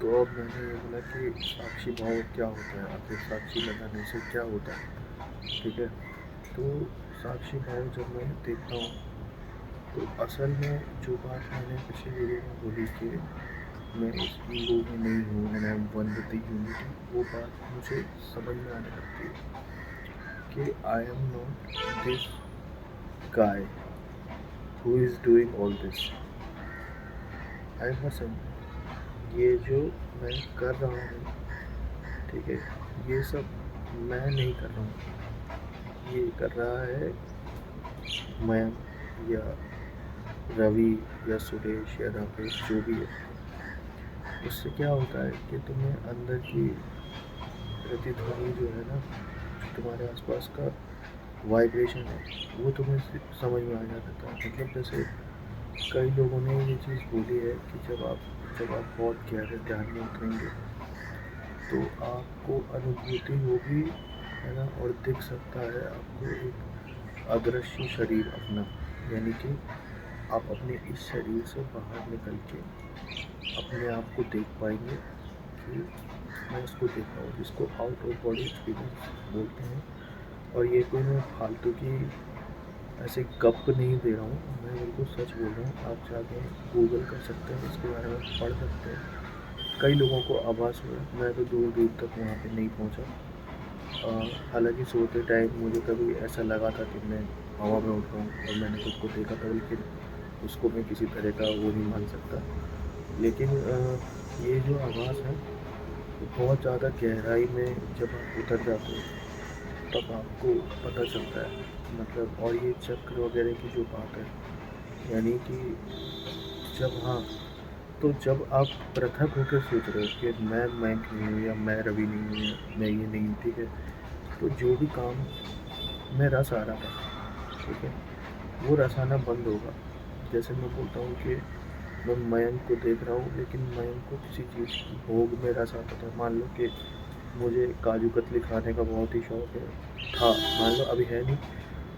तो अब मैंने ये बोला कि साक्षी भाव क्या होता है, आखिर साक्षी लगाने से क्या होता है, ठीक है। तो साक्षी भाव जब मैं देखता हूँ, तो असल में जो बात मैंने पिछली वीडियो में बोली कि मैं इस ईगो में नहीं हूँ and I am one with the unity, वो बात मुझे समझ में आने लगती है कि I am not this guy who is doing all this. I must, ये जो मैं कर रहा हूँ, ठीक है, ये सब मैं नहीं कर रहा हूँ, ये कर रहा है मैं या रवि या सुरेश या राकेश जो भी है। उससे क्या होता है कि तुम्हें अंदर की प्रतिध्वनि जो है ना, तुम्हारे आसपास का वाइब्रेशन है, वो तुम्हें समझ में आ जाता है। मतलब जैसे कई लोगों ने ये चीज़ बोली है कि जब आप बहुत गहरे ध्यान में उतरेंगे तो आपको अनुभूति होगी, है ना, और दिख सकता है आपको एक अदृश्य शरीर अपना, यानी कि आप अपने इस शरीर से बाहर निकल के अपने आप को देख पाएंगे कि मैं इसको देख रहा हूँ, जिसको आउट ऑफ बॉडी एक्सपीरियंस बोलते हैं। और ये कोई मैं फालतू की ऐसे गप नहीं दे रहा हूँ, मैं बिल्कुल सच बोल रहा हूँ। आप जाके गूगल कर सकते हैं, इसके बारे में पढ़ सकते हैं। कई लोगों को आभास हुआ, मैं तो दूर दूर तक वहाँ पे नहीं पहुँचा। हालांकि सोते टाइम मुझे कभी ऐसा लगा था कि मैं हवा में उठ रहा हूँ और मैंने खुद को देखा था, लेकिन उसको मैं किसी तरह का वो नहीं मान सकता। लेकिन ये जो आभास है, बहुत ज़्यादा गहराई में जब आप उतर जाते हो तब आपको पता चलता है। मतलब, और ये चक्र वगैरह की जो बात है, यानी कि जब, हाँ, तो जब आप पृथक होकर सोच रहे हो कि मैं मयंक नहीं हूँ या मैं रवि नहीं हूँ या मैं ये नहीं हूँ, ठीक है, तो जो भी काम में रस आ रहा था, ठीक है, वो रस आना बंद होगा। जैसे मैं बोलता हूँ कि मैं मयंक को देख रहा हूँ, लेकिन मयंक को किसी चीज़ की भोग में रस आता था। मान लो कि मुझे काजू कतली खाने का बहुत ही शौक है, था, मान लो अभी है नहीं,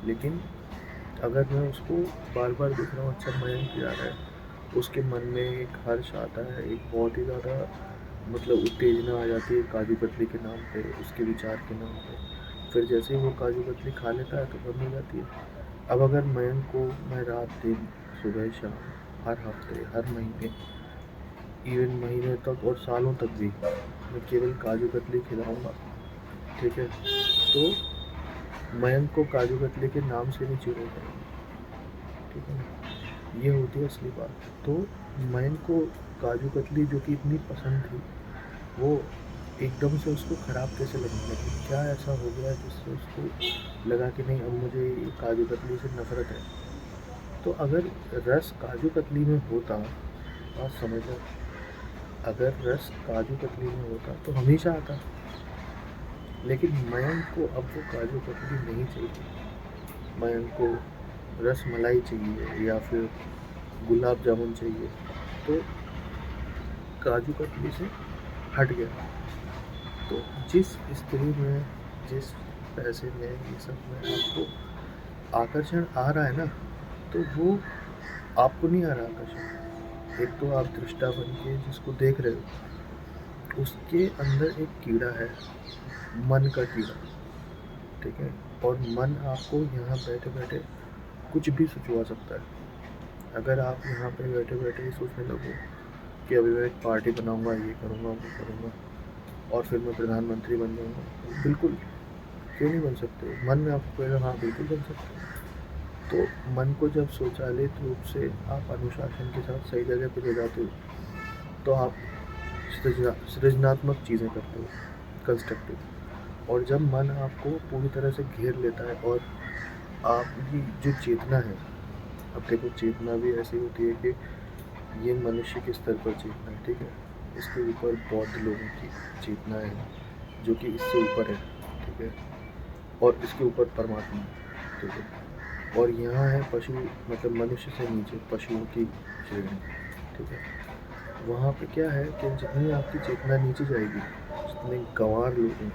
लेकिन अगर मैं उसको बार बार देख रहा हूँ, अच्छा मयंक जा रहा है, उसके मन में एक हर्ष आता है, एक बहुत ही ज़्यादा मतलब उत्तेजना आ जाती है काजू कतली के नाम पे, उसके विचार के नाम पे। फिर जैसे ही वो काजू कतली खा लेता है तो बंद हो जाती है। अब अगर मयंक को मैं रात दिन, सुबह शाम, हर हफ्ते, हर महीने, इवन महीने तक और सालों तक भी मैं केवल काजू कतली खिलाऊंगा, ठीक है, तो मयंक को काजू कतली के नाम से नहीं चिढ़ेगा, ठीक है ना। ये होती है असली बात। तो मयंक को काजू कतली जो कि इतनी पसंद थी, वो एकदम से उसको ख़राब कैसे लगने लगी, क्या ऐसा हो गया जिससे उसको लगा कि नहीं, अब मुझे ये काजू कतली से नफ़रत है। तो अगर रस काजू कतली में होता, बात समझ लो, अगर रस काजू कतली में होता तो हमेशा आता। लेकिन मयंक को अब वो काजू कतली नहीं चाहिए, मयंक को रस मलाई चाहिए या फिर गुलाब जामुन चाहिए। तो काजू कतली से हट गया। तो जिस स्त्री में, जिस पैसे में, ये सब में आपको आकर्षण आ रहा है ना, तो वो आपको नहीं आ रहा आकर्षण। एक तो आप दृष्टा बन के जिसको देख रहे हो, उसके अंदर एक कीड़ा है, मन का कीड़ा, ठीक है। और मन आपको यहाँ बैठे बैठे कुछ भी सुचवा सकता है। अगर आप यहाँ पे बैठे बैठे ही सोचने लगो कि अभी मैं एक पार्टी बनाऊंगा, ये करूँगा, वो करूँगा, और फिर मैं प्रधानमंत्री बन जाऊँगा, तो बिल्कुल, क्यों नहीं बन सकते। मन में आपको कहेगा हाँ बिल्कुल बन सकते हैं। तो मन को जब स्वचालित रूप से आप अनुशासन के साथ सही जगह पे ले जाते हो, तो आप सृजनात्मक चीज़ें करते हो, कंस्ट्रक्टिव। और जब मन आपको पूरी तरह से घेर लेता है और आपकी जो चेतना है, अब देखो चेतना भी ऐसी होती है कि ये मनुष्य के स्तर पर चेतना है, ठीक है, इसके ऊपर बौद्ध लोगों की चेतना है जो कि इससे ऊपर है, ठीक है, और इसके ऊपर परमात्मा है, ठीक है, और यहाँ है पशु, मतलब मनुष्य से नीचे पशुओं की श्रेणी, ठीक है। वहाँ पे क्या है कि जितनी आपकी चेतना नीचे जाएगी, जितने गंवार लोग हैं,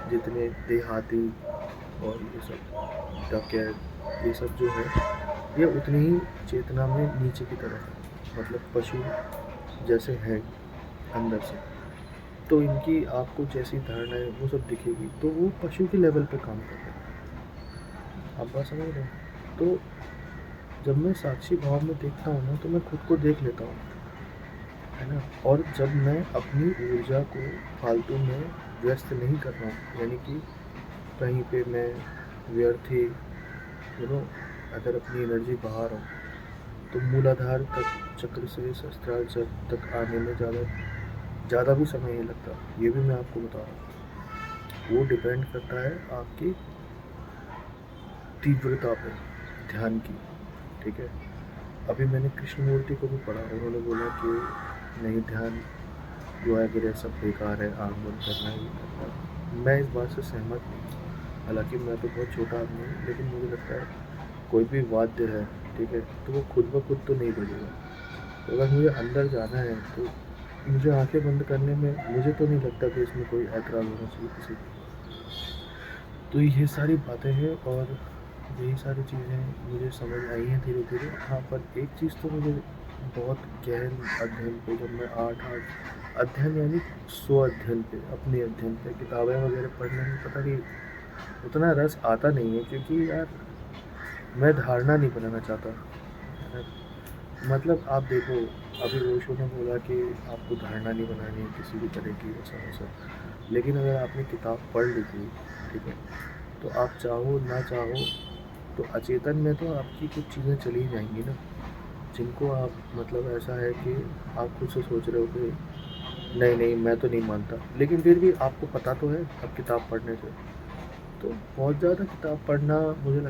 जितने देहाती और ये सब डकैत, ये सब जो है, ये उतनी ही चेतना में नीचे की तरफ है, मतलब पशु जैसे हैं। अंदर से। तो इनकी आपको जैसी धारणा है वो सब दिखेगी, तो वो पशु के लेवल पे काम कर रहे हैं। आप बात समझ रहे हो? तो जब मैं साक्षी भाव में देखता हूँ ना, तो मैं खुद को देख लेता हूँ, है ना? और जब मैं अपनी ऊर्जा को फालतू में व्यस्त नहीं कर रहा हूँ, यानी कि कहीं पे मैं व्यर्थ ही अगर अपनी एनर्जी बहा रहा हूँ, तो मूलाधार तक चक्र से सहस्त्रार चक्र तक आने में ज़्यादा भी समय नहीं लगता। ये भी मैं आपको बता रहा हूँ। वो डिपेंड करता है आपकी तीव्रता पे, ध्यान की, ठीक है? अभी मैंने कृष्णमूर्ति को भी पढ़ा, उन्होंने बोला कि नहीं, ध्यान जो है मेरे सब बेकार है, आँख बंद करना ही करना है। मैं इस बात से सहमत नहीं। हालांकि मैं तो बहुत छोटा आदमी हूँ, लेकिन मुझे लगता है कोई भी वाद्य है, ठीक है, तो वो खुद ब खुद तो नहीं बजेगा। तो अगर मुझे अंदर जाना है तो मुझे आंखें बंद करने में मुझे तो नहीं लगता कि इसमें कोई ऐतराज़ होना चाहिए किसी को। तो ये सारी बातें हैं और यही सारी चीज़ें मुझे समझ आई हैं धीरे धीरे। हाँ, पर एक चीज़ तो मुझे बहुत गहन अध्ययन पे, जब मैं आठ अध्ययन यानी स्व अध्ययन पे, अपने अध्ययन पे किताबें वगैरह पढ़ने में पता नहीं उतना रस आता नहीं है, क्योंकि यार मैं धारणा नहीं बनाना चाहता, है ना? मतलब आप देखो, अभी ओशो ने बोला कि आपको धारणा नहीं बनानी है किसी भी तरह की, ऐसा वैसा। लेकिन अगर आपने किताब पढ़ ली थी, ठीक है, तो आप चाहो ना चाहो तो अचेतन में तो आपकी कुछ चीज़ें चली जाएंगी ना, जिनको आप मतलब ऐसा है कि आप खुद से सोच रहे हो कि नहीं नहीं मैं तो नहीं मानता, लेकिन फिर भी आपको पता तो है अब किताब पढ़ने से। तो बहुत ज़्यादा किताब पढ़ना मुझे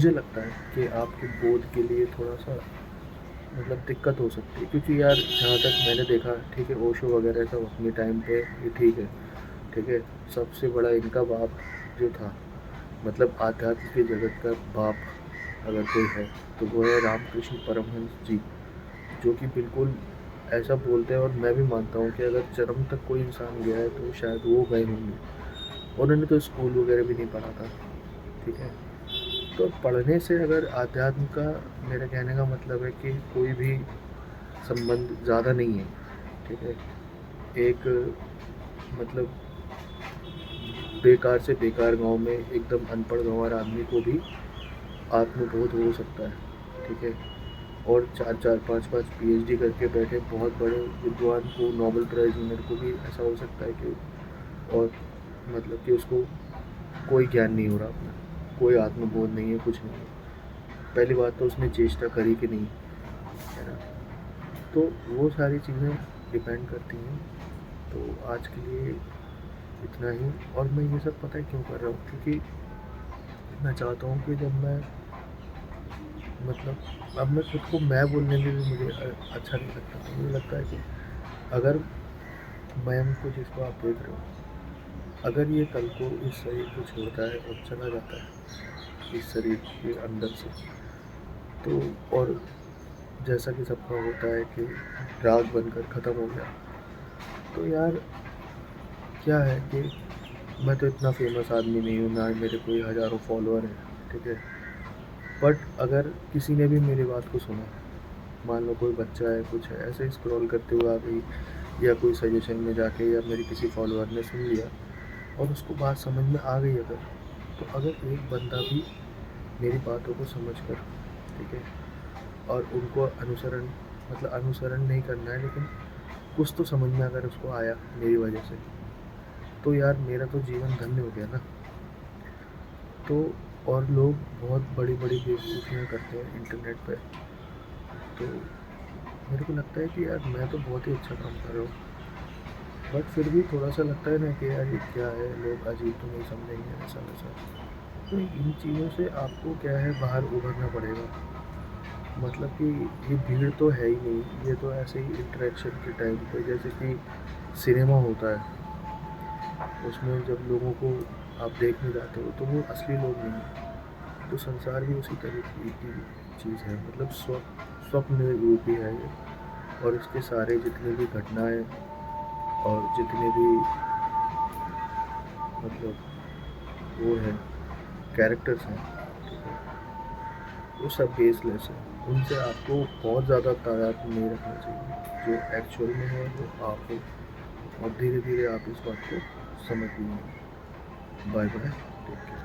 लगता है कि आपके बोध के लिए थोड़ा सा मतलब दिक्कत हो सकती है, क्योंकि यार जहाँ तक मैंने देखा, ठीक है, ओशो वगैरह सब अपने टाइम पे ये ठीक है, ठीक है, सबसे बड़ा इनका बाप जो था, मतलब आध्यात्म के जगत का बाप अगर कोई है तो वो है रामकृष्ण परमहंस जी, जो कि बिल्कुल ऐसा बोलते हैं, और मैं भी मानता हूँ कि अगर चरम तक कोई इंसान गया है तो शायद वो गए होंगे। उन्होंने तो स्कूल वगैरह भी नहीं पढ़ा था, ठीक है। तो पढ़ने से अगर अध्यात्म का, मेरे कहने का मतलब है कि कोई भी संबंध ज़्यादा नहीं है, ठीक है। एक मतलब बेकार से बेकार गांव में एकदम अनपढ़ गंवार आदमी को भी आत्मबोध हो सकता है, ठीक है। और 4-4 5-5 पीएचडी करके बैठे बहुत बड़े विद्वान को, नोबेल प्राइज़ विनर को भी ऐसा हो सकता है कि, और मतलब कि उसको कोई ज्ञान नहीं हो रहा अपना, कोई आत्मबोध नहीं है, कुछ नहीं है। पहली बात तो उसने चेष्टा करी कि नहीं, है ना? तो वो सारी चीज़ें डिपेंड करती हैं। तो आज के लिए इतना ही। और मैं ये सब पता है क्यों कर रहा हूँ, क्योंकि मैं चाहता हूँ कि जब मैं मतलब अब मैं खुद को मैं बोलने में भी मुझे अच्छा नहीं लगता। मुझे लगता है कि अगर मैं को, जिसको आप देख रहे हो, अगर ये कल को इस शरीर को छोड़ता है और चला जाता है इस शरीर के अंदर से, तो और जैसा कि सबका होता है कि राग बनकर ख़त्म हो गया, तो यार क्या है कि मैं तो इतना फेमस आदमी नहीं हूँ, ना मेरे कोई हज़ारों फॉलोअर हैं, ठीक है। बट अगर किसी ने भी मेरी बात को सुना, मान लो कोई बच्चा है, कुछ है, ऐसे ही स्क्रॉल करते हुए आ गई, या कोई सजेशन में जाके, या मेरी किसी फॉलोअर ने सुन लिया और उसको बात समझ में आ गई अगर, तो अगर एक बंदा भी मेरी बातों को समझ कर, ठीक है, और उनको अनुसरण नहीं करना है, लेकिन कुछ तो समझ में अगर उसको आया मेरी वजह से, तो यार मेरा तो जीवन धन्य हो गया ना। तो और लोग बहुत बड़ी बड़ी बेवकूफ़ियाँ करते हैं इंटरनेट पे, तो मेरे को लगता है कि यार मैं तो बहुत ही अच्छा काम कर रहा हूँ, बट फिर भी थोड़ा सा लगता है ना कि यार ये क्या है, लोग अजीब तो नहीं समझेंगे, ऐसा वैसा। तो इन चीज़ों से आपको क्या है, बाहर उभरना पड़ेगा। मतलब कि ये भीड़ तो है ही नहीं, ये तो ऐसे ही इंटरेक्शन के टाइम पे, जैसे कि सिनेमा होता है, उसमें जब लोगों को आप देखने जाते हो तो वो असली लोग नहीं हैं। तो संसार भी उसी तरीके की चीज़ है, मतलब स्वप्न रूपी है ये। और इसके सारे जितने भी घटनाएं और जितने भी मतलब वो है कैरेक्टर्स हैं, ठीक है, वो सब बेसलेस है। उनसे आपको बहुत ज़्यादा तादाद नहीं रखना चाहिए, जो एक्चुअल में है वो आप हो, और धीरे धीरे आप इस बात को समझ लेंगे। Bye bye, take care.